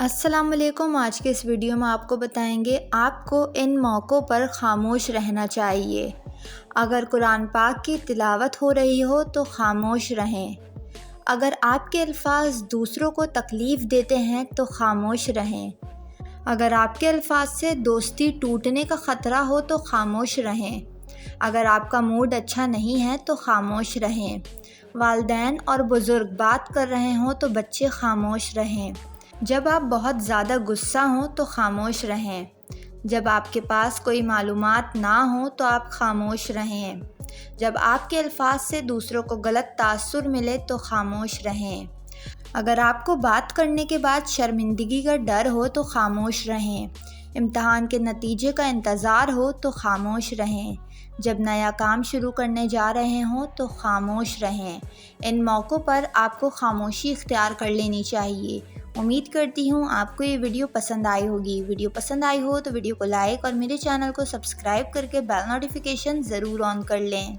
السلام علیکم۔ آج کے اس ویڈیو میں آپ کو بتائیں گے آپ کو ان موقعوں پر خاموش رہنا چاہیے۔ اگر قرآن پاک کی تلاوت ہو رہی ہو تو خاموش رہیں۔ اگر آپ کے الفاظ دوسروں کو تکلیف دیتے ہیں تو خاموش رہیں۔ اگر آپ کے الفاظ سے دوستی ٹوٹنے کا خطرہ ہو تو خاموش رہیں۔ اگر آپ کا موڈ اچھا نہیں ہے تو خاموش رہیں۔ والدین اور بزرگ بات کر رہے ہوں تو بچے خاموش رہیں۔ جب آپ بہت زیادہ غصہ ہوں تو خاموش رہیں۔ جب آپ کے پاس کوئی معلومات نہ ہوں تو آپ خاموش رہیں۔ جب آپ کے الفاظ سے دوسروں کو غلط تاثر ملے تو خاموش رہیں۔ اگر آپ کو بات کرنے کے بعد شرمندگی کا ڈر ہو تو خاموش رہیں۔ امتحان کے نتیجے کا انتظار ہو تو خاموش رہیں۔ جب نیا کام شروع کرنے جا رہے ہوں تو خاموش رہیں۔ ان موقعوں پر آپ کو خاموشی اختیار کر لینی چاہیے۔ امید کرتی ہوں آپ کو یہ ویڈیو پسند آئی ہوگی۔ ویڈیو پسند آئی ہو تو ویڈیو کو لائک اور میرے چینل کو سبسکرائب کر کے بیل نوٹیفیکیشن ضرور آن کر لیں۔